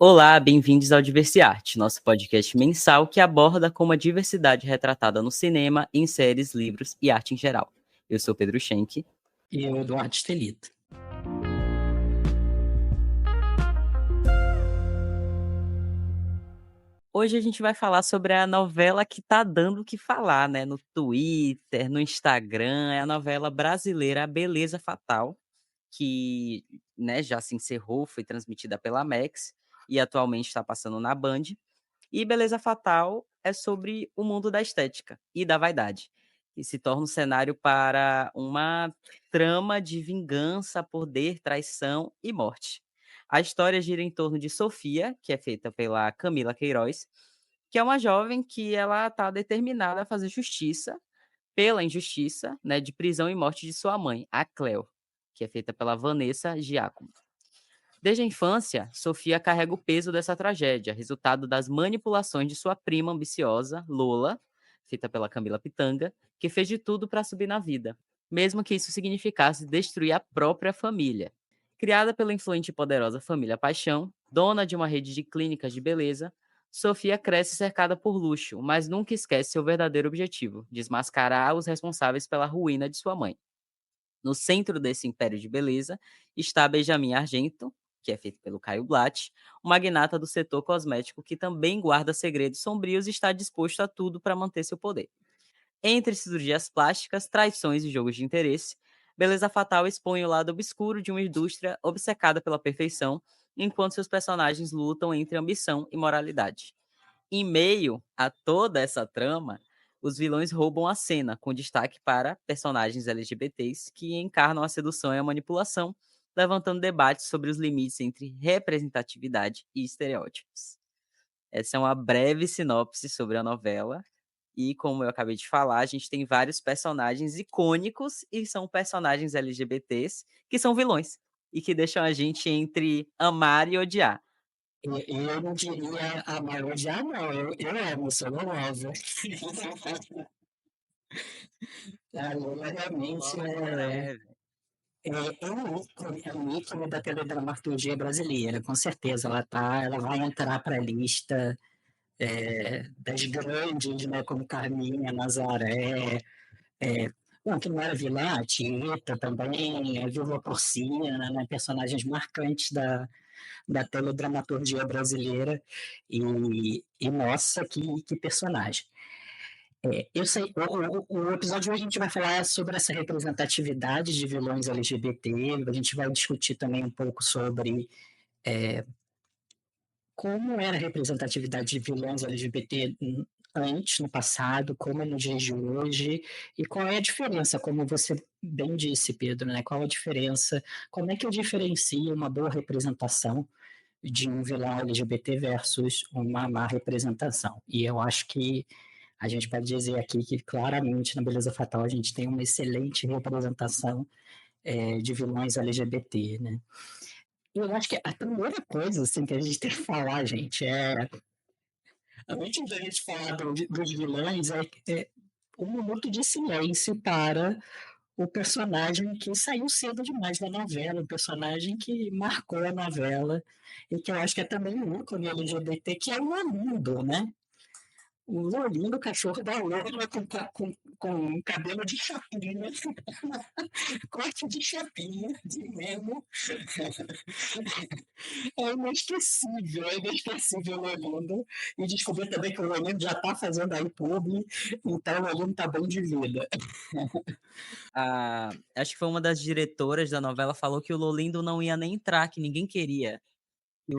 Olá, bem-vindos ao Diversiarte, nosso podcast mensal que aborda como a diversidade é retratada no cinema, em séries, livros e arte em geral. Eu sou Pedro Schenck. E eu, Eduardo Estelita. Hoje a gente vai falar sobre a novela que tá dando o que falar, né? No Twitter, no Instagram, é a novela brasileira A Beleza Fatal, que né, já se encerrou, foi transmitida pela Max e atualmente está passando na Band. E Beleza Fatal é sobre o mundo da estética e da vaidade, e se torna um cenário para uma trama de vingança, poder, traição e morte. A história gira em torno de Sofia, que é feita pela Camila Queiroz, que é uma jovem que ela está determinada a fazer justiça pela injustiça, né, de prisão e morte de sua mãe, a Cleo, que é feita pela Vanessa Giacomo. Desde a infância, Sofia carrega o peso dessa tragédia, resultado das manipulações de sua prima ambiciosa, Lola, feita pela Camila Pitanga, que fez de tudo para subir na vida, mesmo que isso significasse destruir a própria família. Criada pela influente e poderosa família Paixão, dona de uma rede de clínicas de beleza, Sofia cresce cercada por luxo, mas nunca esquece seu verdadeiro objetivo: desmascarar os responsáveis pela ruína de sua mãe. No centro desse império de beleza está Benjamin Argento, que é feito pelo Caio Blatt, um magnata do setor cosmético que também guarda segredos sombrios e está disposto a tudo para manter seu poder. Entre cirurgias plásticas, traições e jogos de interesse, Beleza Fatal expõe o lado obscuro de uma indústria obcecada pela perfeição, enquanto seus personagens lutam entre ambição e moralidade. Em meio a toda essa trama, os vilões roubam a cena, com destaque para personagens LGBTs que encarnam a sedução e a manipulação, levantando debates sobre os limites entre representatividade e estereótipos. Essa é uma breve sinopse sobre a novela. E como eu acabei de falar, a gente tem vários personagens icônicos e são personagens LGBTs que são vilões e que deixam a gente entre amar e odiar. Eu não diria amar ou odiar, não. Eu amo, sou louvável. A Lola realmente é um ícone da teledramaturgia brasileira, com certeza. Ela vai entrar para a lista das grandes, né, como Carminha, Nazaré, bom, que não era vilã, a Tieta também, a Viúva Porcina, né, personagens marcantes da teledramaturgia brasileira. E nossa, que personagem. Eu sei, o episódio de hoje a gente vai falar sobre essa representatividade de vilões LGBT, a gente vai discutir também um pouco sobre como era a representatividade de vilões LGBT antes, no passado, como é nos dias de hoje, e qual é a diferença, como você bem disse, Pedro, né? Qual a diferença, como é que eu diferencio uma boa representação de um vilão LGBT versus uma má representação? E eu acho que a gente pode dizer aqui que claramente na Beleza Fatal a gente tem uma excelente representação de vilões LGBT, né? Eu acho que a primeira coisa assim, que a gente tem que falar, gente, antes da gente falar dos vilões, é um minuto de silêncio para o personagem que saiu cedo demais da novela, o personagem que marcou a novela, e que eu acho que é também um ícone LGBT, que é o Amundo, né? O Lolindo, cachorro da Lola, com cabelo de chapinha, corte de chapinha, de Nemo. É inesquecível o Lolindo. E descobri também que o Lolindo já está fazendo aí publi, então o Lolindo está bem de vida. Acho que foi uma das diretoras da novela falou que o Lolindo não ia nem entrar, que ninguém queria. Que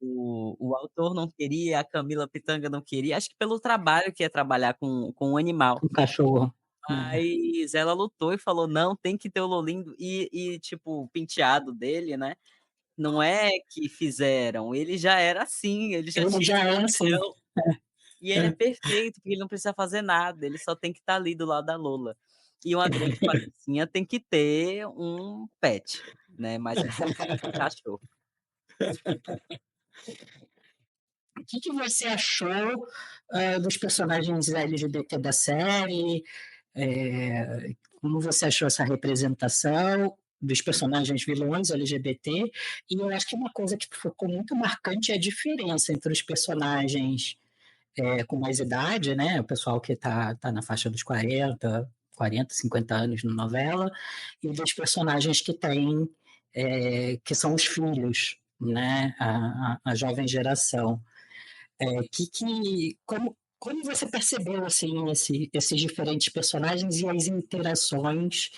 o autor não queria, a Camila Pitanga não queria. Acho que pelo trabalho que é trabalhar com o animal. O cachorro. Mas ela lutou e falou: não, tem que ter o Lolindo. Tipo, o penteado dele, né? Não é que fizeram, ele já era assim, ele já Ele tinha já esse é assim. padrão. E ele é perfeito, porque ele não precisa fazer nada, ele só tem que estar ali do lado da Lola. E uma grande patricinha tem que ter um pet, né, mais importante que um cachorro. O que você achou dos personagens LGBT da série? Como você achou essa representação? dos personagens vilões LGBT, e eu acho que uma coisa que ficou muito marcante é a diferença entre os personagens com mais idade, né? O pessoal que tá na faixa dos 40, 50 anos na novela, e dos personagens que têm, que são os filhos, né? A jovem geração. Como você percebeu assim esses diferentes personagens e as interações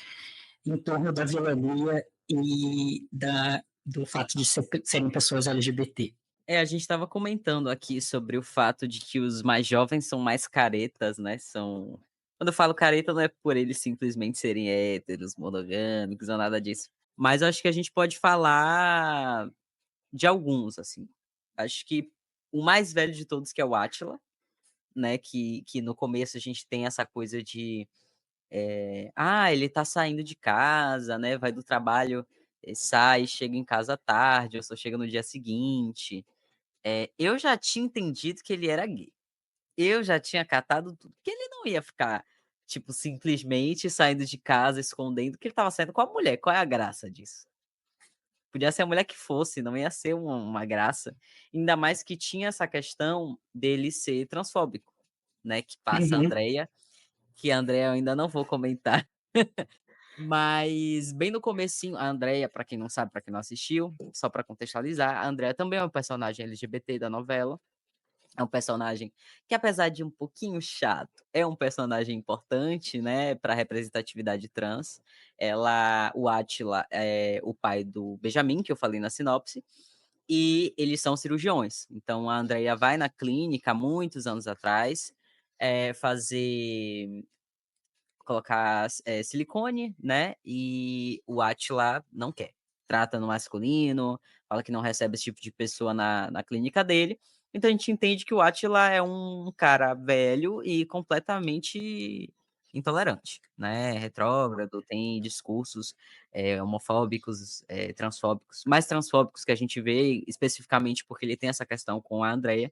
em torno da vilania e do fato de serem pessoas LGBT? A gente estava comentando aqui sobre o fato de que os mais jovens são mais caretas, né, são quando eu falo careta não é por eles simplesmente serem héteros, monogâmicos ou nada disso, mas eu acho que a gente pode falar de alguns, assim. Acho que o mais velho de todos que é o Átila, né, que no começo a gente tem essa coisa de, ele tá saindo de casa, né, vai do trabalho, sai, chega em casa tarde ou só chega no dia seguinte. Eu já tinha entendido que ele era gay. Eu já tinha catado tudo, que ele não ia ficar, tipo, simplesmente saindo de casa, escondendo que ele estava saindo com a mulher, qual é a graça disso? Podia ser a mulher que fosse, não ia ser uma graça. Ainda mais que tinha essa questão dele ser transfóbico, né, que passa a Uhum, Andreia, que a Andreia eu ainda não vou comentar, mas bem no comecinho a Andreia, pra quem não sabe, pra quem não assistiu, só pra contextualizar, a Andreia também é um personagem LGBT da novela. É um personagem que, apesar de um pouquinho chato, é um personagem importante, né, para a representatividade trans. O Átila é o pai do Benjamin, que eu falei na sinopse, e eles são cirurgiões. Então a Andrea vai na clínica há muitos anos atrás, fazer colocar, silicone, né, e o Átila não quer. Trata no masculino, fala que não recebe esse tipo de pessoa na clínica dele. Então a gente entende que o Átila é um cara velho e completamente intolerante, né, retrógrado, tem discursos, homofóbicos, transfóbicos, mais transfóbicos que a gente vê especificamente porque ele tem essa questão com a Andrea.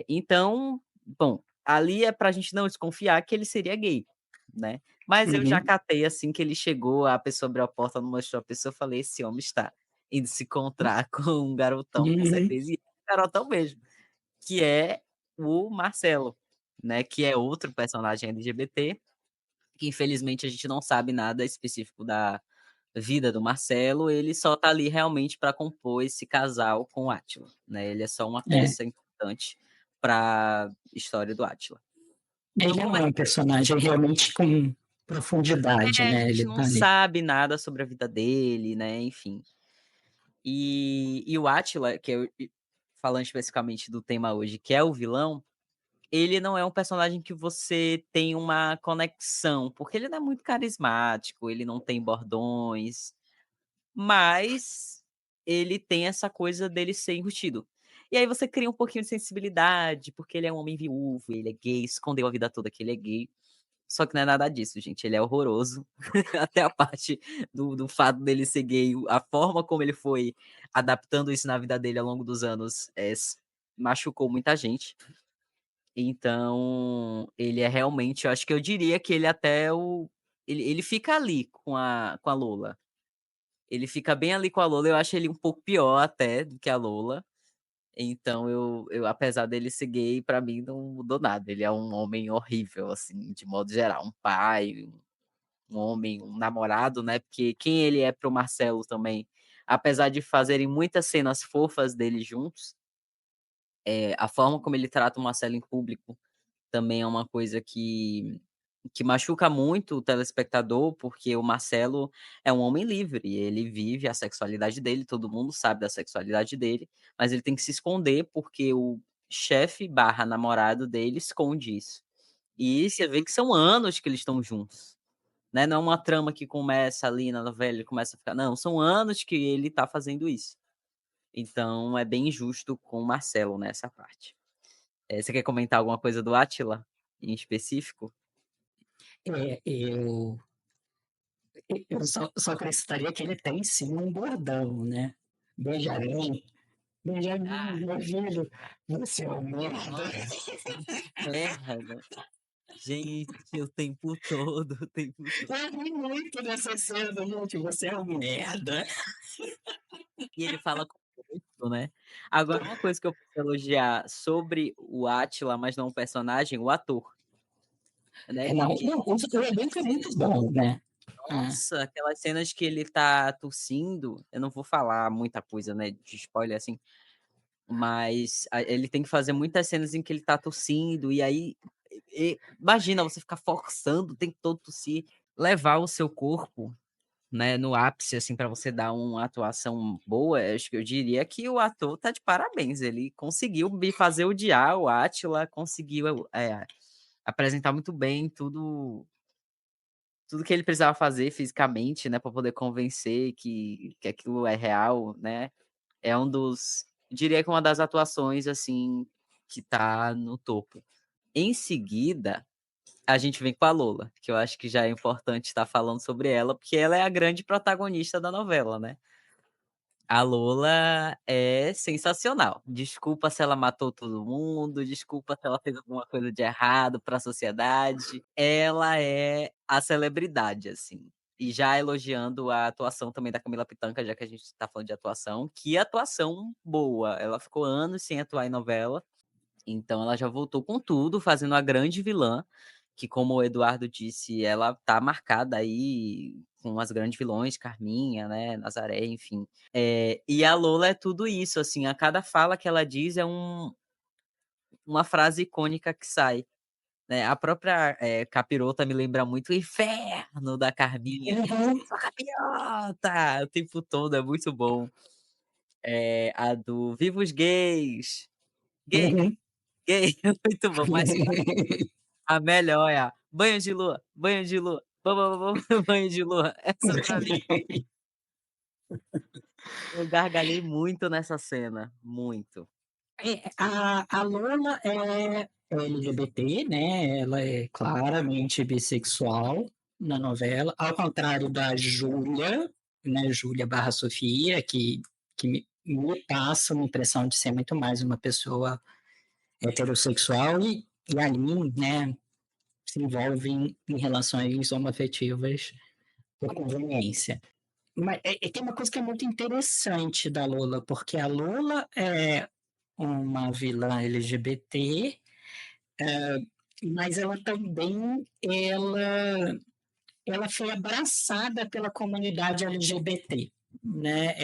Então, bom, ali é pra gente não desconfiar que ele seria gay, né. Mas eu já uhum, catei, assim, que ele chegou, a pessoa abriu a porta, não mostrou a pessoa, eu falei: "Esse homem está indo se encontrar com um garotão, com uhum. certeza", e é um garotão mesmo, que é o Marcelo, né, que é outro personagem LGBT, que infelizmente a gente não sabe nada específico da vida do Marcelo, ele só tá ali realmente para compor esse casal com o Átila, né, ele é só uma É, peça importante pra história do Átila. ele Então não é um personagem realmente com profundidade, a né? gente Ele não tá ali. sabe nada sobre a vida dele, né, enfim. E o Átila, que eu falando especificamente do tema hoje, que é o vilão, ele não é um personagem que você tem uma conexão, porque ele não é muito carismático, ele não tem bordões, mas ele tem essa coisa dele ser enrustido. E aí você cria um pouquinho de sensibilidade, porque ele é um homem viúvo, ele é gay, escondeu a vida toda que ele é gay. Só que não é nada disso, gente, ele é horroroso. Até a parte do fato dele ser gay, a forma como ele foi adaptando isso na vida dele ao longo dos anos, machucou muita gente. Então, ele é realmente eu acho que eu diria que ele até o ele fica ali com a Lola. Ele fica bem ali com a Lola, eu acho ele um pouco pior até do que a Lola. Então eu apesar dele ser gay, pra mim não mudou nada, ele é um homem horrível, assim, de modo geral, um pai, um homem, um namorado, né, porque quem ele é para o Marcelo também, apesar de fazerem muitas cenas fofas deles juntos, a forma como ele trata o Marcelo em público também é uma coisa que machuca muito o telespectador, porque o Marcelo é um homem livre, ele vive a sexualidade dele, todo mundo sabe da sexualidade dele, mas ele tem que se esconder, porque o chefe barra namorado dele esconde isso. E você vê que são anos que eles estão juntos, né, não é uma trama que começa ali na novela, ele começa a ficar não, são anos que ele tá fazendo isso. Então é bem injusto com o Marcelo nessa parte. Você quer comentar alguma coisa do Átila, em específico? É, eu só acrescentaria que ele tem sim um bordão, né? Benjamin, Benjamin, Ah, meu filho, você é um merda. nossa, esse inferno. Gente, o tempo todo, o tempo todo. Eu ri muito nessa cena, gente, você é um merda. E ele fala com gosto, né. Agora uma coisa que eu posso elogiar sobre o Átila, mas não o personagem, o ator, né, É, não, não, o elenco é muito bom, né. É. nossa, aquelas cenas que ele tá tossindo, eu não vou falar muita coisa, né, de spoiler, assim, mas ele tem que fazer muitas cenas em que ele tá tossindo, e aí, imagina você ficar forçando o tempo todo tossir, levar o seu corpo, né, no ápice, assim, pra você dar uma atuação boa, acho que eu diria que o ator tá de parabéns, ele conseguiu me fazer odiar o Átila, conseguiu, apresentar muito bem tudo que ele precisava fazer fisicamente, né, pra poder convencer que aquilo é real, né. É um dos diria que uma das atuações, assim, que tá no topo. Em seguida, a gente vem com a Lola, que eu acho que já é importante estar falando sobre ela, porque ela é a grande protagonista da novela, né. A Lola é sensacional. Desculpa se ela matou todo mundo, desculpa se ela fez alguma coisa de errado para a sociedade. Ela é a celebridade, assim. E já elogiando a atuação também da Camila Pitanga, já que a gente tá falando de atuação, que atuação boa. Ela ficou anos sem atuar em novela, então ela já voltou com tudo, fazendo a grande vilã, que como o Eduardo disse, ela tá marcada aí com as grandes vilões, Carminha, né, Nazaré, enfim. E a Lola é tudo isso, assim, a cada fala que ela diz é uma frase icônica que sai, né. A própria, Capirota me lembra muito o inferno da Carminha, que Uhum, "Sou capirota!" o tempo todo, é muito bom. A do "Viva os gays, gay, uhum. gay", é muito bom, mas a melhor é a banho de lua, banho de lua. Essa pra mim, eu gargalhei muito nessa cena, muito. A Lola é LGBT, né, ela é claramente bissexual na novela, ao contrário da Júlia, né, Júlia/Sofia, que me passa uma impressão de ser muito mais uma pessoa heterossexual e ali, né, se envolve em relações homoafetivas por conveniência. Mas tem uma coisa que é muito interessante da Lola, porque a Lola é uma vilã LGBT, mas ela também ela foi abraçada pela comunidade LGBT, né?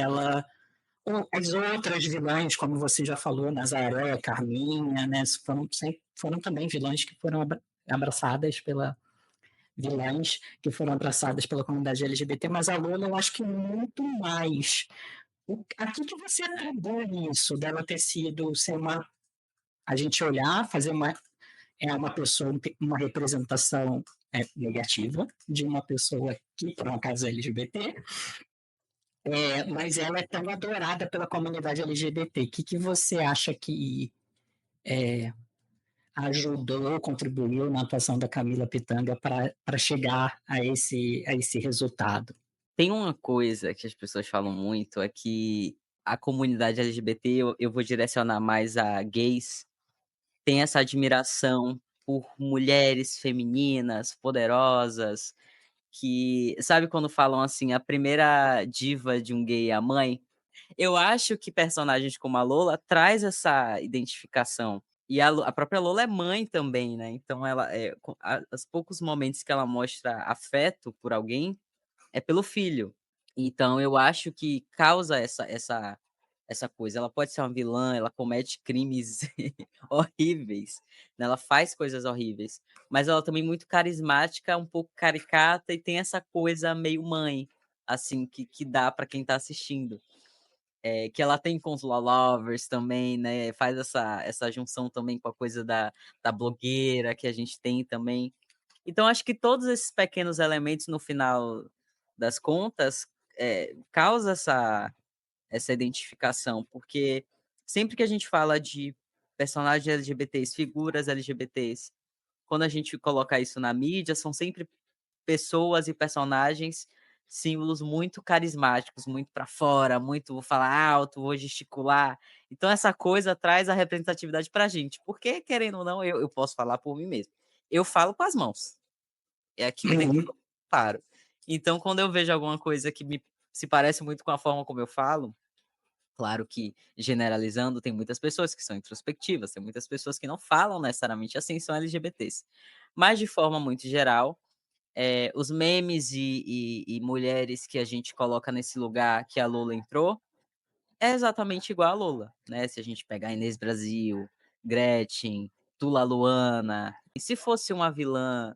As outras vilãs, como você já falou, Nazaré, Carminha, né? Foram também vilãs que foram abraçadas pela vilãs que foram abraçadas pela comunidade LGBT, mas a Lola eu acho que muito mais. A que você atribui isso dela ter sido ser uma a gente olhar, fazer uma pessoa, uma representação negativa de uma pessoa que, por um acaso, é LGBT, mas ela é tão adorada pela comunidade LGBT. O que você acha que ajudou, contribuiu na atuação da Camila Pitanga para chegar a esse resultado? Tem uma coisa que as pessoas falam muito, é que a comunidade LGBT, eu vou direcionar mais a gays, tem essa admiração por mulheres femininas, poderosas, que sabe quando falam assim: "A primeira diva de um gay é a mãe"? Eu acho que personagens como a Lola traz essa identificação. E a própria Lola é mãe também, né, então ela, os poucos momentos que ela mostra afeto por alguém, é pelo filho. Então eu acho que causa essa coisa. Ela pode ser uma vilã, ela comete crimes horríveis, né, ela faz coisas horríveis, mas ela também é muito carismática, um pouco caricata e tem essa coisa meio mãe, assim, que dá pra quem tá assistindo. Que ela tem com os Law-Lovers também, né, faz essa junção também com a coisa da blogueira que a gente tem também. Então acho que todos esses pequenos elementos no final das contas, causa essa identificação, porque sempre que a gente fala de personagens LGBTs, figuras LGBTs, quando a gente coloca isso na mídia, são sempre pessoas e personagens, símbolos muito carismáticos, muito pra fora, muito vou falar alto, vou gesticular. Então essa coisa traz a representatividade pra gente, porque querendo ou não, eu posso falar por mim mesmo. eu falo com as mãos, é aquilo bem Uhum. claro. Então quando eu vejo alguma coisa que me se parece muito com a forma como eu falo, claro que generalizando, tem muitas pessoas que são introspectivas, tem muitas pessoas que não falam necessariamente assim, são LGBTs. Mas de forma muito geral, os memes e mulheres que a gente coloca nesse lugar que a Lola entrou, é exatamente igual a Lola, né, se a gente pegar Inês Brasil, Gretchen, Tula Luana, e se fosse uma vilã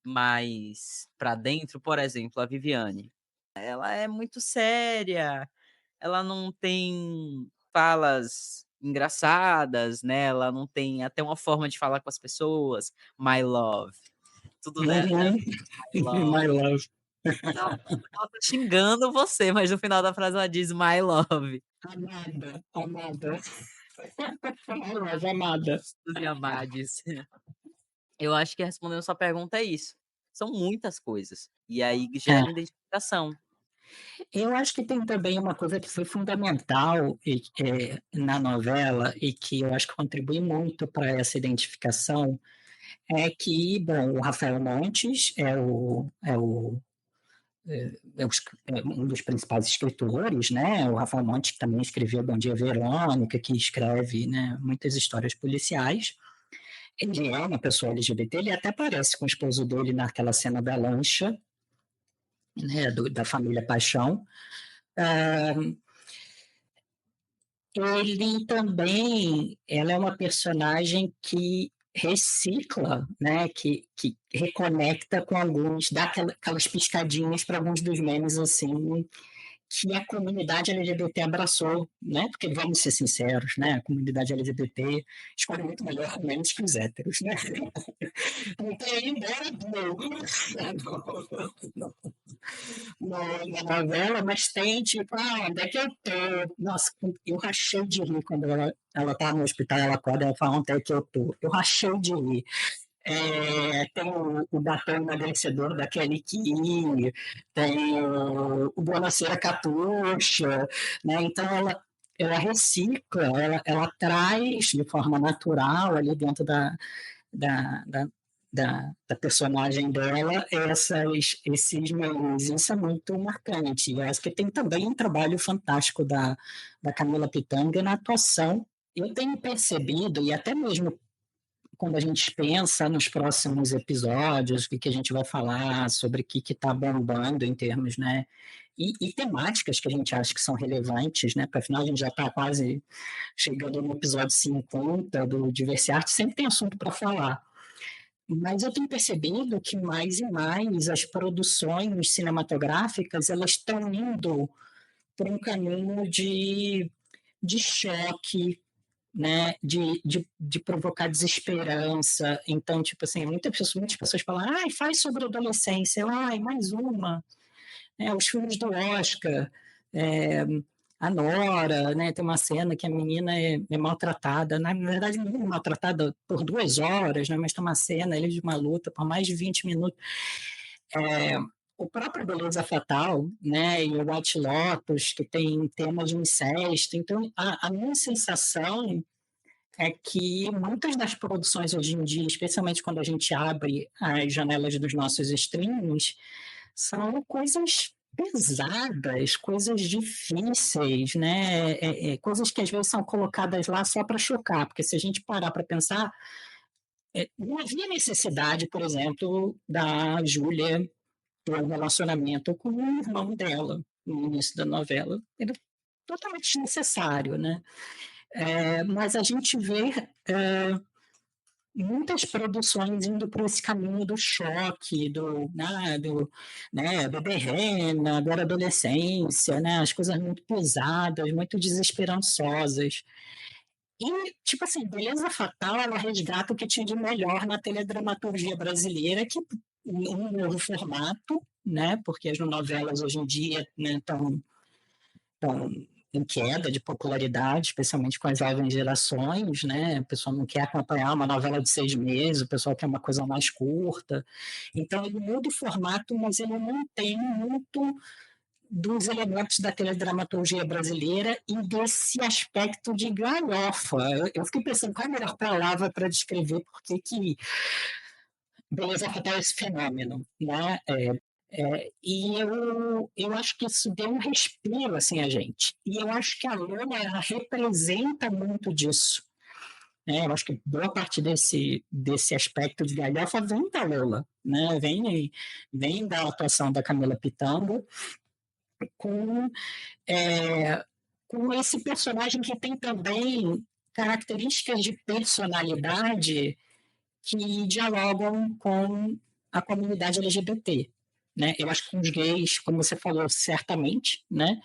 mais pra dentro, por exemplo, a Viviane, ela é muito séria, ela não tem falas engraçadas, né, ela não tem até uma forma de falar com as pessoas, "my love", tudo, né, Uhum. "my love". My love. Ela ela tá xingando você, mas no final da frase ela diz "my love", Amada, amada. My love, amada. e amades. Eu acho que respondendo sua pergunta é isso, são muitas coisas, e aí É. gera identificação. Eu acho que tem também uma coisa que foi fundamental na novela e que eu acho que contribui muito para essa identificação, é que, bom, o Rafael Montes é um dos principais escritores, né? O Rafael Montes que também escreveu Bom Dia Verônica, que escreve, né, muitas histórias policiais. Ele é uma pessoa LGBT, ele até aparece com o esposo dele naquela cena da lancha, né, da família Paixão. Ah, ele também, ela é uma personagem que recicla, né, que reconecta com alguns, dá aquelas piscadinhas para alguns dos memes assim que a comunidade LGBT abraçou, né? Porque vamos ser sinceros, né? A comunidade LGBT escolhe muito melhor menos que os héteros, né? Não tem embora na novela, mas tem tipo, onde é que eu tô? Nossa, eu rachei de rir quando ela tá no hospital, ela acorda e ela fala, onde é que eu tô? Eu rachei de rir. Tem o batom emagrecedor da Kelly Key, tem o Bonacera Catuxa, né? Então ela recicla, ela traz de forma natural ali dentro da, da, da personagem dela esses memes. Isso é muito marcante. Eu acho que tem também um trabalho fantástico da Camila Pitanga na atuação. Eu tenho percebido, e até mesmo quando a gente pensa nos próximos episódios, o que a gente vai falar, sobre o que está bombando em termos, né? E temáticas que a gente acha que são relevantes, né? Porque afinal a gente já está quase chegando no episódio 50 do Diversiarte, sempre tem assunto para falar. Mas eu tenho percebido que mais e mais as produções cinematográficas elas estão indo por um caminho de choque, né, de provocar desesperança. Então, tipo assim, muitas pessoas falam, ai, faz sobre adolescência, ai, mais uma. Os filmes do Oscar, é, a Nora, né, tem uma cena que a menina é maltratada, na verdade, a menina é maltratada por 2 horas, né, mas tem uma cena ali de uma luta por mais de 20 minutos. É, o próprio Beleza Fatal, né, e o White Lotus, que tem temas de incesto. Então, a minha sensação é que muitas das produções hoje em dia, especialmente quando a gente abre as janelas dos nossos streams, são coisas pesadas, coisas difíceis, né? Coisas que às vezes são colocadas lá só para chocar, porque se a gente parar para pensar, não havia necessidade, por exemplo, da Júlia ter um relacionamento com o irmão dela no início da novela. Era totalmente desnecessário, né? Mas a gente vê muitas produções indo por esse caminho do choque, né, bebê rena, agora adolescência, né, as coisas muito pesadas, muito desesperançosas. E, tipo assim, Beleza Fatal, ela resgata o que tinha de melhor na teledramaturgia brasileira, que um novo formato, né, porque as novelas hoje em dia, né, estão em queda de popularidade, especialmente com as jovens gerações, né? O pessoal não quer acompanhar uma novela de 6 meses, o pessoal quer uma coisa mais curta. Então, ele muda o formato, mas ele mantém muito dos elementos da teledramaturgia brasileira e desse aspecto de galhofa. Eu fiquei pensando qual é a melhor palavra para descrever porque que beleza fatal esse fenômeno, né? E eu acho que isso deu um respiro assim a gente. E eu acho que a Lola ela representa muito disso. Né? Eu acho que boa parte desse aspecto de galhofa vem da Lola, né? Vem da atuação da Camila Pitanga com, é, com esse personagem que tem também características de personalidade que dialogam com a comunidade LGBT. Né? Eu acho que com os gays, como você falou, certamente, né?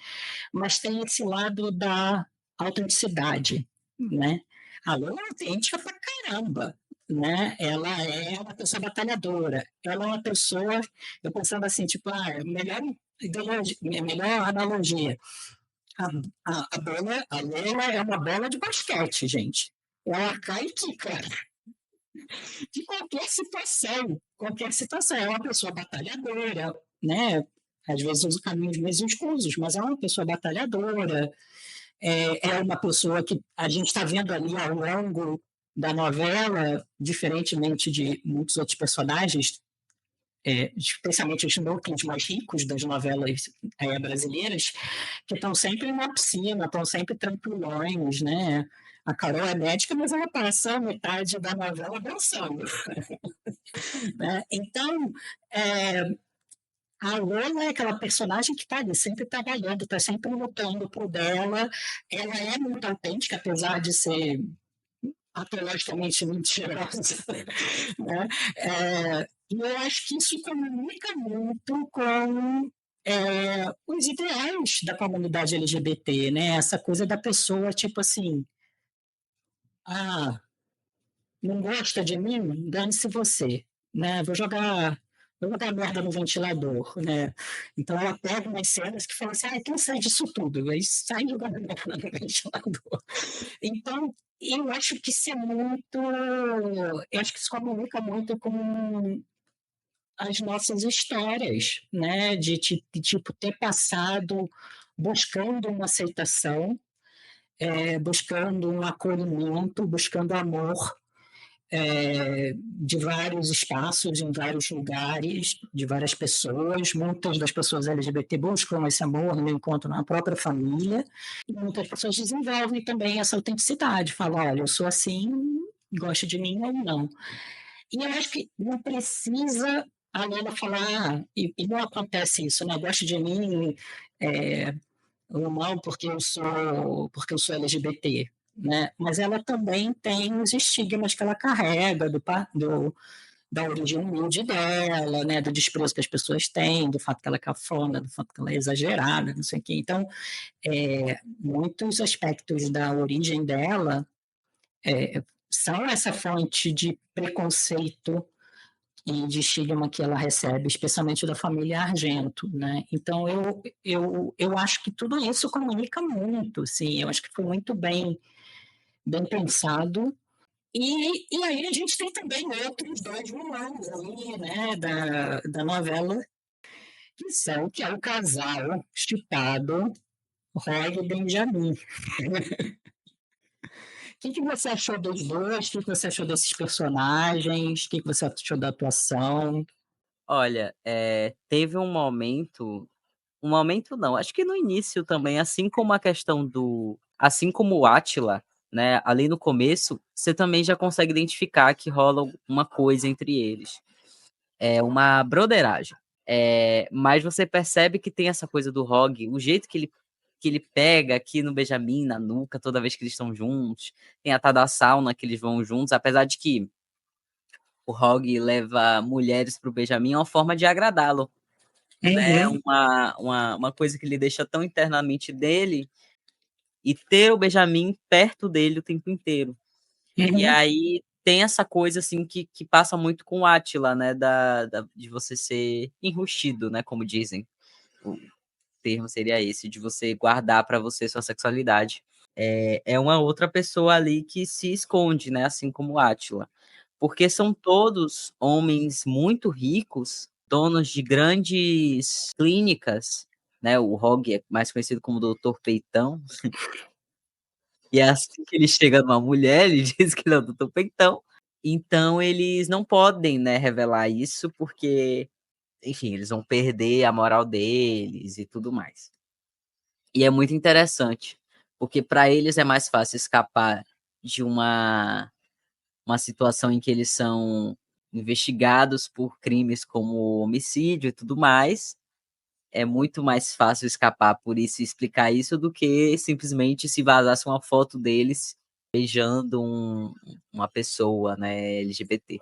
Mas tem esse lado da autenticidade. Né? A Luna é autêntica pra caramba. Né? Ela é uma pessoa batalhadora. Ela é uma pessoa, eu pensando assim, tipo, melhor analogia. A Lola é uma bola de basquete, gente. Ela cai e quica de qualquer situação. É uma pessoa batalhadora, né? Às vezes usa caminhos mais escusos, mas é uma pessoa batalhadora, é uma pessoa que a gente está vendo ali ao longo da novela, diferentemente de muitos outros personagens, especialmente os núcleos mais ricos das novelas brasileiras, que estão sempre na piscina, estão sempre tranquilões, né? A Carol é médica, mas ela passa metade da novela dançando. Né? Então, é, a Lola é aquela personagem que está ali sempre trabalhando, está sempre lutando por dela. Ela é muito autêntica, apesar de ser patologicamente mentirosa. Né? E eu acho que isso comunica muito com os ideais da comunidade LGBT, né? Essa coisa da pessoa, tipo assim, ah, não gosta de mim? Dane-se você, né? Vou jogar merda no ventilador, né? Então ela pega umas cenas que falam assim, ah, quem sai disso tudo? Aí sai jogando merda no ventilador. Então, eu acho que isso é muito. Eu acho que isso comunica muito com as nossas histórias, né? De tipo, ter passado buscando uma aceitação, buscando um acolhimento, buscando amor de vários espaços, em vários lugares, de várias pessoas. Muitas das pessoas LGBT buscam esse amor no encontro na própria família, e muitas pessoas desenvolvem também essa autenticidade, falam, olha, eu sou assim, gosta de mim ou não. E eu acho que não precisa a Lola falar, e não acontece isso, né? Gosta de mim, é, ou mal porque eu sou LGBT, né? Mas ela também tem os estigmas que ela carrega da origem humilde dela, né? Do desprezo que as pessoas têm, do fato que ela é cafona, do fato que ela é exagerada, não sei o quê. Então, muitos aspectos da origem dela são essa fonte de preconceito e de estigma que ela recebe, especialmente da família Argento, né? Então eu acho que tudo isso comunica muito, sim. Eu acho que foi muito bem pensado. E aí a gente tem também outros dois vilões ali, né, da novela, que é o casal chipado Roy e Benjamin. O que você achou dos dois? O que você achou desses personagens? O que você achou da atuação? Olha, teve um momento não, acho que no início também, assim como a questão assim como o Átila, né, ali no começo, você também já consegue identificar que rola uma coisa entre eles. É uma broderagem. Mas você percebe que tem essa coisa do Rogue, o jeito que ele pega aqui no Benjamin, na nuca, toda vez que eles estão juntos. Tem a tal da sauna que eles vão juntos, apesar de que o Rogue leva mulheres pro Benjamin é uma forma de agradá-lo. É Uhum, uma coisa que ele deixa tão internamente dele e ter o Benjamin perto dele o tempo inteiro. E uhum. aí tem essa coisa assim que passa muito com o Átila, né? De você ser enrustido, né? Como dizem. O termo seria esse, de você guardar para você sua sexualidade. É uma outra pessoa ali que se esconde, né? Assim como o Átila. Porque são todos homens muito ricos, donos de grandes clínicas, né? O Rogue é mais conhecido como Doutor Peitão. E é assim que ele chega numa mulher, ele diz que ele é o Doutor Peitão. Então eles não podem, né, revelar isso, porque, enfim, eles vão perder a moral deles e tudo mais. E é muito interessante, porque para eles é mais fácil escapar de uma situação em que eles são investigados por crimes como homicídio e tudo mais. É muito mais fácil escapar por isso e explicar isso do que simplesmente se vazasse uma foto deles beijando uma pessoa, né, LGBT.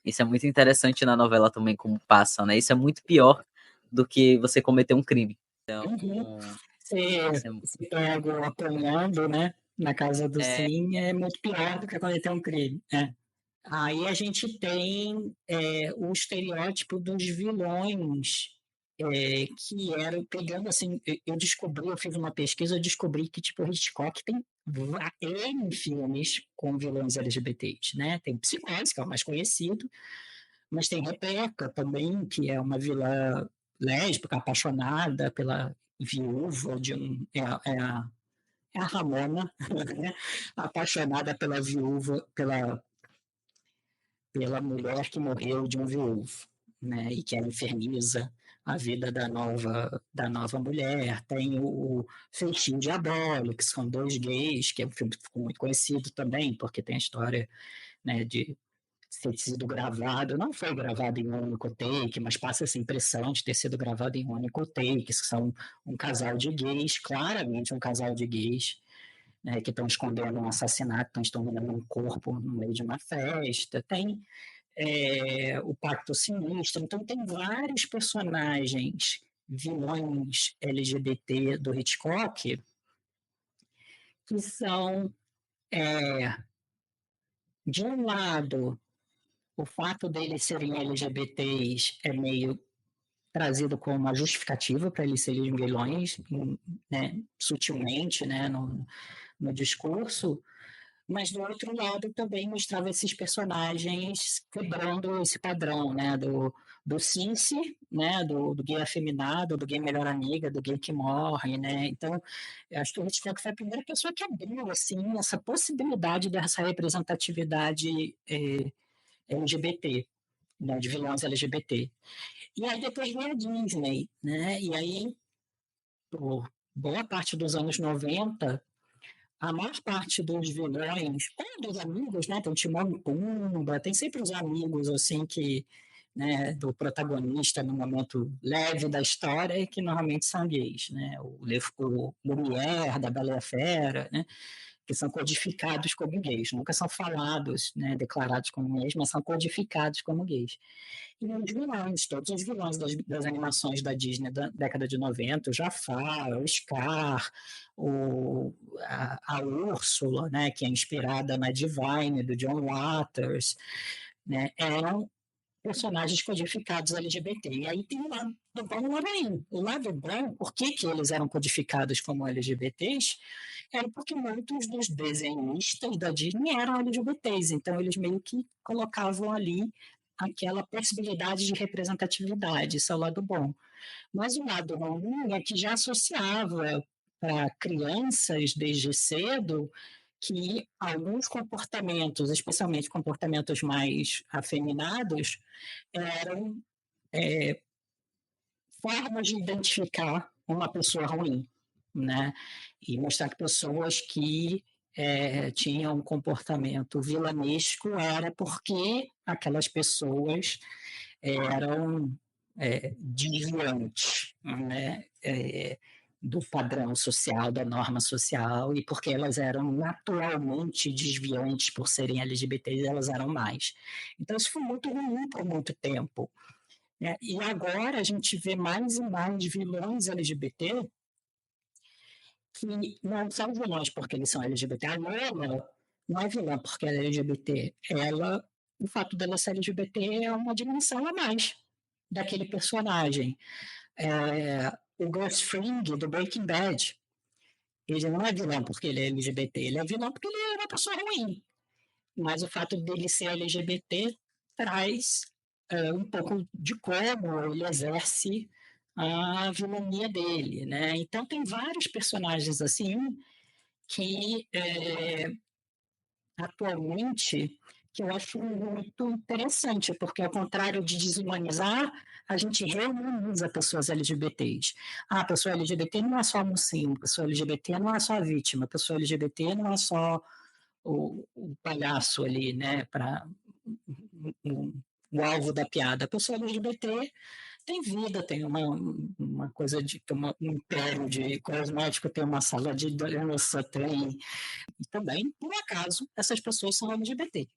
Isso é muito interessante na novela também como passa, né, isso é muito pior do que você cometer um crime. Uhum. Então, Ser isso ser pego apanhando, né, na casa do é Sim é muito pior do que cometer um crime. É. Aí a gente tem, o estereótipo dos vilões, que eram pegando, assim, eu descobri, eu fiz uma pesquisa, eu descobri que, tipo, o Hitchcock tem N filmes com vilões LGBTs, né? Tem Psicose, que é o mais conhecido, mas tem Rebeca também, que é uma vilã lésbica, apaixonada pela viúva de um... É a Ramona, né? Apaixonada pela viúva, pela mulher que morreu de um viúvo, né? E que ela inferniza a vida da nova mulher. Tem o Feitiço Diabólico, que são dois gays, que é um filme que ficou muito conhecido também, porque tem a história, né, de ter sido gravado, não foi gravado em um único take, mas passa essa impressão de ter sido gravado em um único take, que são um casal de gays, claramente um casal de gays, né, que estão escondendo um assassinato, estão escondendo um corpo no meio de uma festa. Tem o Pacto Sinistro. Então, tem vários personagens vilões LGBT do Hitchcock que são, é, de um lado, o fato deles serem LGBTs é meio trazido como uma justificativa para eles serem vilões, né, sutilmente, né, no discurso, mas do outro lado também mostrava esses personagens quebrando esse padrão, né, do Cincy, né, do gay afeminado, do gay melhor amiga, do gay que morre, né, então eu acho que o Hitchcock foi a primeira pessoa que abriu, assim, essa possibilidade dessa representatividade LGBT, né, de vilões LGBT. E aí depois veio a Disney, né, e aí, por boa parte dos anos 90, a maior parte dos vilões, ou dos amigos, né? Tem o Timão e Pumba, tem sempre os amigos, assim, que, né, do protagonista no momento leve da história, e que normalmente são gays, né? O Lumière, da Bela e a Fera, né? Que são codificados como gays, nunca são falados, né, declarados como gays, mas são codificados como gays. E os vilões, todos os vilões das animações da Disney da década de 90, o Jafar, o Scar, a Úrsula, né, que é inspirada na Divine, do John Waters, né, eram personagens codificados LGBT. E aí tem o lado bom e o lado ruim. O lado bom, por que, que eles eram codificados como LGBTs? Era porque muitos dos desenhistas da Disney eram LGBTs, então eles meio que colocavam ali aquela possibilidade de representatividade, isso é o lado bom. Mas o lado ruim é que já associava para crianças desde cedo que alguns comportamentos, especialmente comportamentos mais afeminados, eram formas de identificar uma pessoa ruim, né? E mostrar que pessoas que tinham um comportamento vilanesco era porque aquelas pessoas eram desviantes, né? Do padrão social, da norma social, e porque elas eram naturalmente desviantes por serem LGBTs, elas eram mais. Então, isso foi muito ruim por muito tempo, né? E agora a gente vê mais e mais vilões LGBT que não são vilões porque eles são LGBT. A Lola não é vilã porque ela é LGBT. O fato dela ser LGBT é uma dimensão a mais daquele personagem. O Gus Fring, do Breaking Bad, ele não é vilão porque ele é LGBT, ele é vilão porque ele é uma pessoa ruim. Mas o fato dele ser LGBT traz um pouco de como ele exerce a vilania dele, né? Então tem vários personagens assim que atualmente que eu acho muito interessante, porque ao contrário de desumanizar, a gente reumaniza pessoas LGBTs. Ah, a pessoa LGBT não é só a mocinho, a pessoa LGBT não é só a vítima, a pessoa LGBT não é só o palhaço ali, né, para o alvo da piada. A pessoa LGBT tem vida, tem uma coisa de um império de cosmético, tem uma sala de dança, tem. E também, por acaso, essas pessoas são LGBT.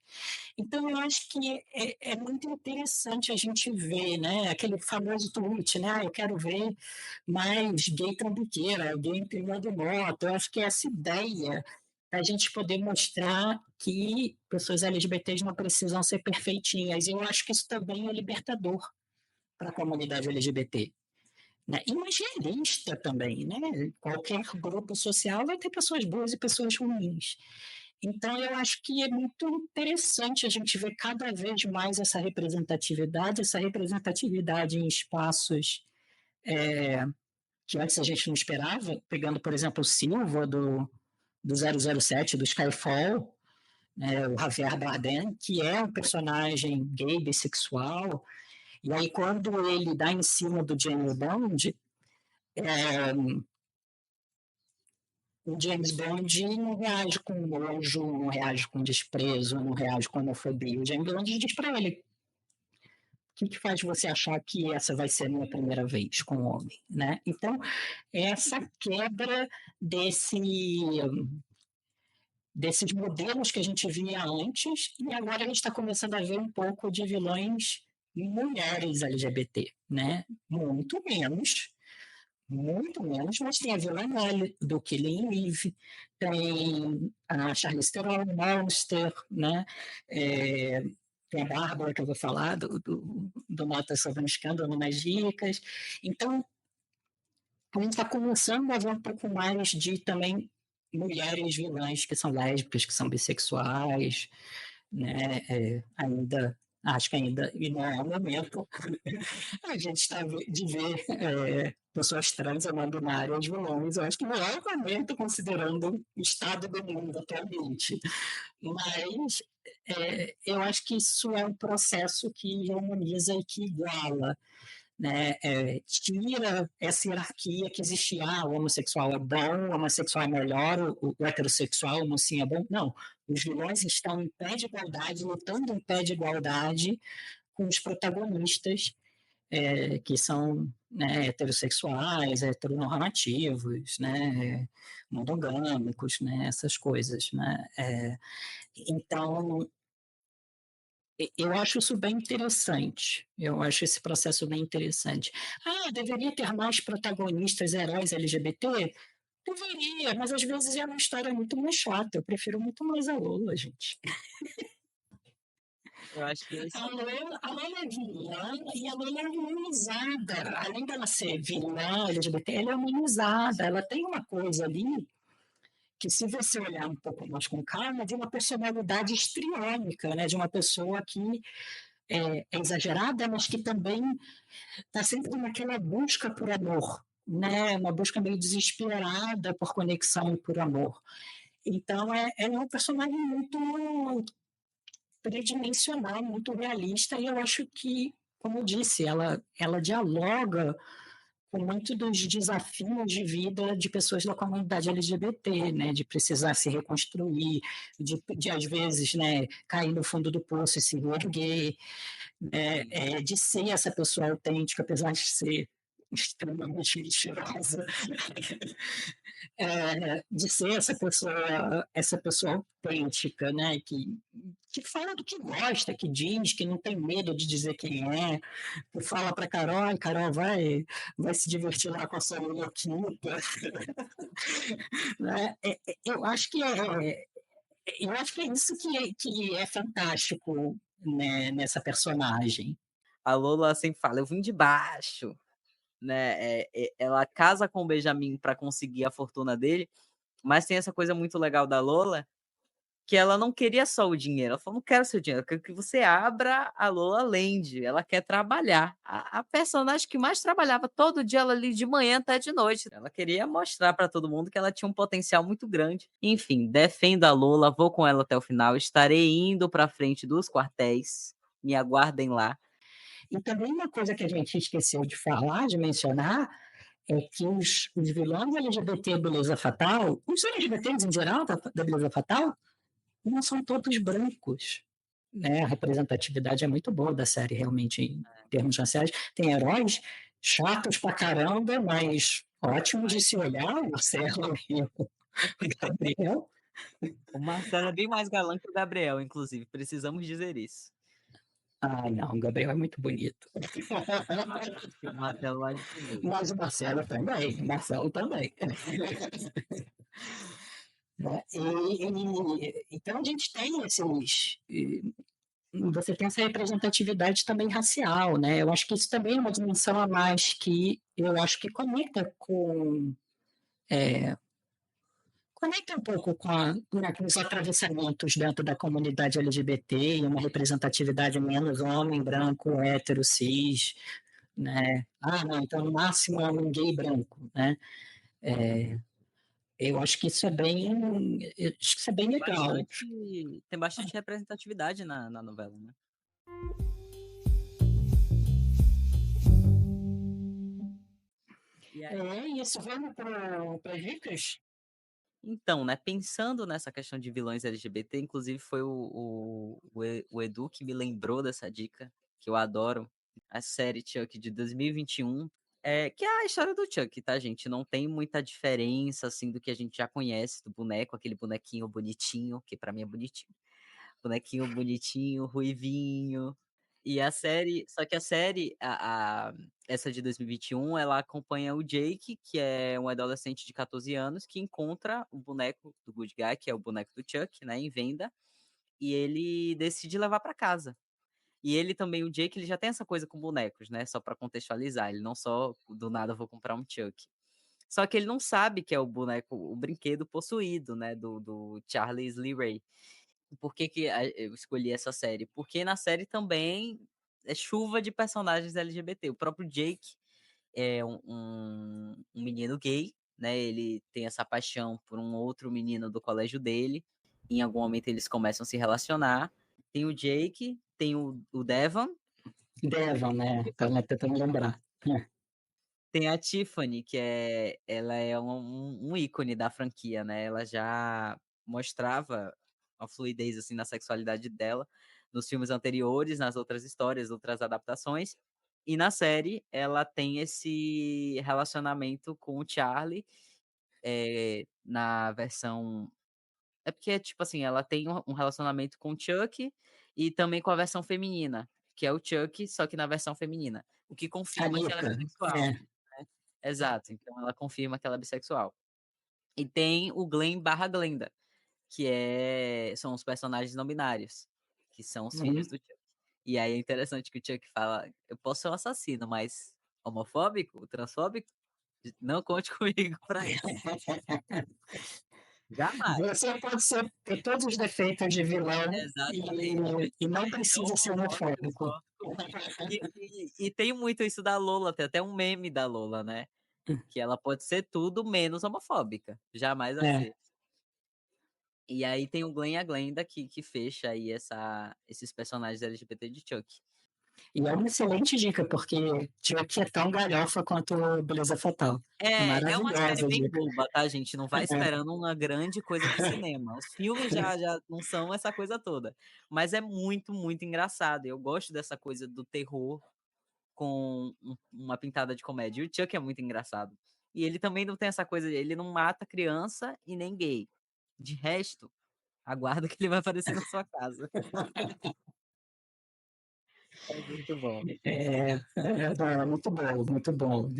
Então, eu acho que é muito interessante a gente ver, né, aquele famoso tweet, né, eu quero ver mais gay trambiqueira, gay empinando moto. Eu acho que essa ideia da gente poder mostrar que pessoas LGBTs não precisam ser perfeitinhas. Eu acho que isso também é libertador para a comunidade LGBT. Né? E mais realista também, né? Qualquer grupo social vai ter pessoas boas e pessoas ruins. Então, eu acho que é muito interessante a gente ver cada vez mais essa representatividade em espaços que antes a gente não esperava, pegando, por exemplo, o Silva do 007, do Skyfall, né, o Javier Bardem, que é um personagem gay, bissexual, e aí quando ele dá em cima do James Bond, é, o James Bond não reage com nojo, não reage com desprezo, não reage com homofobia. O James Bond diz para ele: o que faz você achar que essa vai ser a minha primeira vez com um homem? Né? Então, essa quebra desses modelos que a gente via antes, e agora a gente está começando a ver um pouco de vilões mulheres LGBT, né? Muito menos, mas tem a Vila Nelly, do Killing Eve, tem a Charlize Theron, Monster, né? É, tem a Bárbara, que eu vou falar, do Notas sobre um Escândalo nas Dicas. Então, a gente está começando a ver um pouco mais de também mulheres vilãs que são lésbicas, que são bissexuais, né? Ainda, acho que ainda, e não é o momento, a gente está de ver pessoas trans ou não binárias vilões. Eu acho que não é o momento, considerando o estado do mundo atualmente. Mas eu acho que isso é um processo que harmoniza e que iguala, né, tira essa hierarquia que existia, o homossexual é bom, o homossexual é melhor, o heterossexual, o mocinho é bom. Não, os vilões estão em pé de igualdade, lutando em pé de igualdade com os protagonistas, que são, né, heterossexuais, heteronormativos, né, monogâmicos, né, essas coisas. Né? Então, eu acho isso bem interessante. Eu acho esse processo bem interessante. Ah, deveria ter mais protagonistas heróis LGBT? Deveria, mas às vezes é uma história muito mais chata. Eu prefiro muito mais a Lola, gente. Eu acho que esse A Lola é vilã e a Lola é humanizada. Além dela ser vilã LGBT, ela é humanizada. Ela tem uma coisa ali que, se você olhar um pouco mais com calma, de uma personalidade histriônica, né? De uma pessoa que é exagerada, mas que também está sempre naquela busca por amor, né? Uma busca meio desesperada por conexão e por amor. Então, é um personagem muito tridimensional, muito realista, e eu acho que, como eu disse, ela dialoga com muito dos desafios de vida de pessoas da comunidade LGBT, né, de precisar se reconstruir, de às vezes, né, cair no fundo do poço e se reerguer, né, de ser essa pessoa autêntica, apesar de ser extremamente mentirosa, de ser essa pessoa autêntica, né, que fala do que gosta, que diz, que não tem medo de dizer quem é, que fala para Carol, "Ai, Carol vai se divertir lá com a sua monoquinta." Né? Eu acho que é isso que é fantástico, né, nessa personagem. a Lola sempre fala: "Eu vim de baixo", né, ela casa com o Benjamin pra conseguir a fortuna dele, mas tem essa coisa muito legal da Lola, que ela não queria só o dinheiro, ela falou: "Não quero seu dinheiro, eu quero que você abra a Lola Land", ela quer trabalhar. A personagem que mais trabalhava todo dia, ela ali de manhã até de noite, ela queria mostrar para todo mundo que ela tinha um potencial muito grande. Enfim, defendo a Lola, vou com ela até o final, estarei indo para frente dos quartéis, me aguardem lá. E também uma coisa que a gente esqueceu de falar, de mencionar, é que os vilões LGBT Beleza Fatal, os LGBTs em geral da Beleza Fatal, não são todos brancos. Né? A representatividade é muito boa da série, realmente, em termos raciais. Tem heróis chatos pra caramba, mas ótimos de se olhar, o Marcelo e o Gabriel. O Marcelo é bem mais galã que o Gabriel, inclusive, precisamos dizer isso. Ah, não, o Gabriel é muito bonito. O Marcelo mais bonito. Mas o Marcelo também. Né? Então a gente tem esses. Você tem essa representatividade também racial, né? Eu acho que isso também é uma dimensão a mais que eu acho que conecta um pouco com os atravessamentos dentro da comunidade LGBT e uma representatividade menos homem, branco, hétero, cis, né? Ah, não, então no máximo é um gay branco, né? Eu acho que isso é bem legal. Tem bastante representatividade na novela, né. E aí E isso vamos para as dicas? então, né, pensando nessa questão de vilões LGBT, inclusive foi o Edu que me lembrou dessa dica, que eu adoro, a série Chuck de 2021, que é a história do Chuck, tá, gente, não tem muita diferença, assim, do que a gente já conhece do boneco, aquele bonequinho bonitinho, que pra mim é bonitinho. Bonequinho bonitinho, ruivinho. E a série só que a série, essa de 2021, ela acompanha o Jake, que é um adolescente de 14 anos, que encontra o boneco do Good Guy, que é o boneco do Chuck, né, em venda, e ele decide levar pra casa. E ele também, o Jake, ele já tem essa coisa com bonecos, né, só pra contextualizar, ele não só do nada vou comprar um Chuck. Só que ele não sabe que é o boneco, o brinquedo possuído, né, do Charles Lee Ray. Por que que eu escolhi essa série? Porque na série também é chuva de personagens LGBT. O próprio Jake é um menino gay, né, ele tem essa paixão por um outro menino do colégio dele, em algum momento eles começam a se relacionar. Tem o Jake, tem o Devon, Devon, né? Estava tentando lembrar. tem a Tiffany, ela é um ícone da franquia, né, ela já mostrava uma fluidez, assim, na sexualidade dela nos filmes anteriores, nas outras histórias, outras adaptações, e na série ela tem esse relacionamento com o Charlie, na versão porque, tipo assim, ela tem um relacionamento com o Chuck e também com a versão feminina, que é o Chuck, só que na versão feminina, o que confirma que ela é Anica. bissexual. É. Exato, então ela confirma que ela é bissexual. E tem o Glenn/Glenda, que são os personagens não binários, que são os filhos Uhum. do Chuck. E aí é interessante que o Chuck fala: "Eu posso ser um assassino, mas homofóbico, transfóbico, não conte comigo pra isso, jamais". Você pode ter todos os defeitos de vilão Exatamente. e não É precisa ser homofóbico, homofóbico. transfóbico. E tem muito isso da Lola, tem até um meme da Lola, né, que ela pode ser tudo menos homofóbica, jamais vai É. ser. E aí tem o Glenn e a Glenda que fecha aí esses personagens LGBT de Chuck. E é uma excelente dica, porque Chuck é tão galhofa quanto Beleza Fatal. É uma série Maravilhosa a bem dica. boba, tá, gente, não vai esperando uma grande coisa de cinema. Os filmes já não são essa coisa toda, mas é muito, muito engraçado. Eu gosto dessa coisa do terror com uma pintada de comédia. E o Chuck é muito engraçado. E ele também não tem essa coisa, ele não mata criança e nem gay. De resto, aguarda que ele vai aparecer na sua casa. É muito bom. Não, muito bom, muito bom.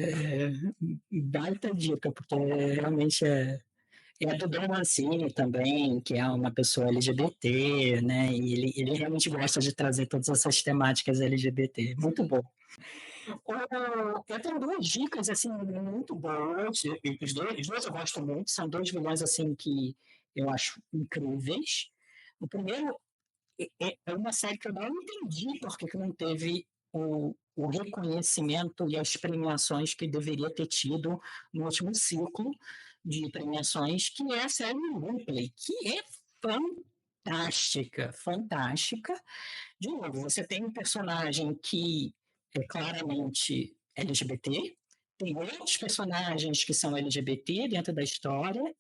Baita dica, porque realmente é do Don Mancini também, que é uma pessoa LGBT, né? E ele realmente gosta de trazer todas essas temáticas LGBT. Muito bom. Eu tenho duas dicas, assim, muito boas. Os dois eu gosto muito, são dois vilões, assim, que eu acho incríveis. O primeiro é uma série que eu não entendi por que não teve o reconhecimento e as premiações que deveria ter tido no último ciclo de premiações, que é a série Ripley, que é fantástica, fantástica. De novo, você tem um personagem que é claramente LGBT, tem outros personagens que são LGBT dentro da história,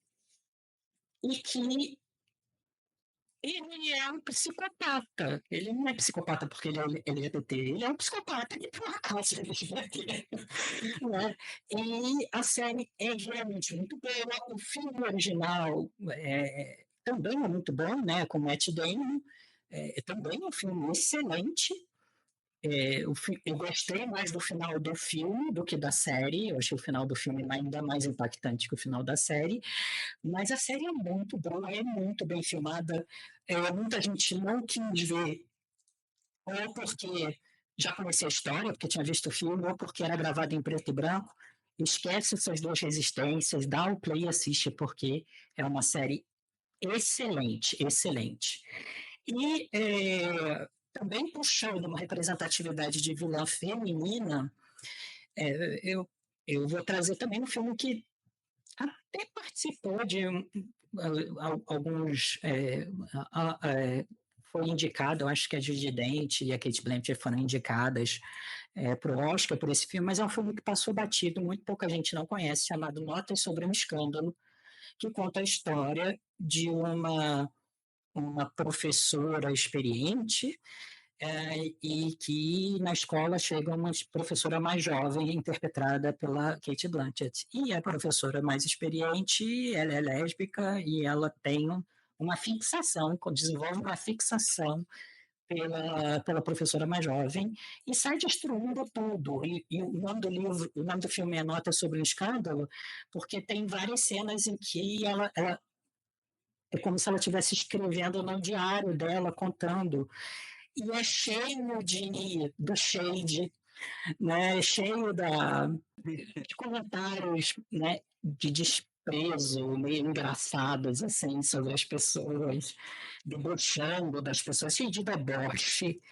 e que ele é um psicopata. Ele não é psicopata porque ele é LGBT, ele é um psicopata que por acaso é LGBT. Né? E a série é realmente muito boa. O filme original também é muito bom, né? Com Matt Damon. Também é um filme excelente. Eu gostei mais do final do filme do que da série. Eu achei o final do filme ainda mais impactante que o final da série. Mas a série é muito boa, é muito bem filmada. Muita gente não quis ver, ou porque já conhecia a história, porque tinha visto o filme, ou porque era gravado em preto e branco. Esquece essas duas resistências, dá o play e assiste, porque é uma série excelente, excelente. E também puxando uma representatividade de vilã feminina, eu vou trazer também um filme que até participou de alguns. Foi indicado, eu acho que a Judi Dench e a Kate Blanchett foram indicadas para o Oscar por esse filme, mas é um filme que passou batido, muito pouca gente não conhece, chamado Notas sobre um Escândalo, que conta a história de uma professora experiente e que na escola chega uma professora mais jovem, interpretada pela Kate Blanchett. E a professora mais experiente, ela é lésbica e ela tem uma fixação, desenvolve uma fixação pela professora mais jovem e sai destruindo tudo. E o nome do livro, o nome do filme é Nota sobre um Escândalo, porque tem várias cenas em que ela é como se ela estivesse escrevendo no diário dela, contando. E é cheio do shade, né? Cheio de comentários, né? De desprezo, meio engraçados, assim, sobre as pessoas, debochando das pessoas, cheio de deboche,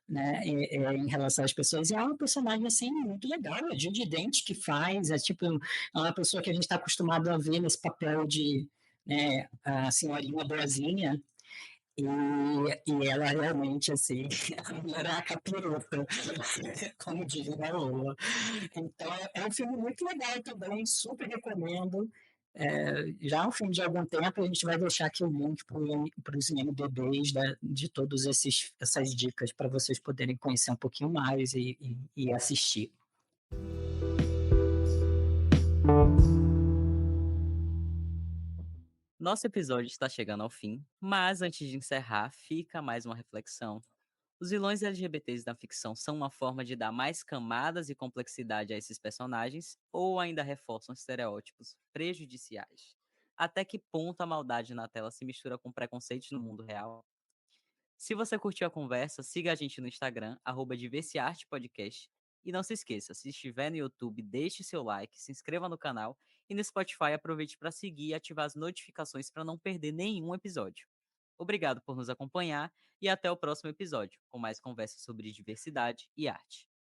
né? Em relação às pessoas. E é uma personagem, assim, muito legal, é Judi Dench que faz, é tipo uma pessoa que a gente está acostumado a ver nesse papel de, né, a senhorinha boazinha, e ela realmente, assim, era a capirota, como diz a Lola. Então, é um filme muito legal também, super recomendo. Já é um filme de algum tempo, a gente vai deixar aqui o link para os IMDb's de todas essas dicas para vocês poderem conhecer um pouquinho mais e assistir. Nosso episódio está chegando ao fim, mas antes de encerrar, fica mais uma reflexão. Os vilões LGBTs da ficção são uma forma de dar mais camadas e complexidade a esses personagens ou ainda reforçam estereótipos prejudiciais? Até que ponto a maldade na tela se mistura com preconceitos no mundo real? Se você curtiu a conversa, siga a gente no Instagram, @diversiartepodcast. E não se esqueça, se estiver no YouTube, deixe seu like, se inscreva no canal e no Spotify aproveite para seguir e ativar as notificações para não perder nenhum episódio. Obrigado por nos acompanhar e até o próximo episódio, com mais conversas sobre diversidade e arte.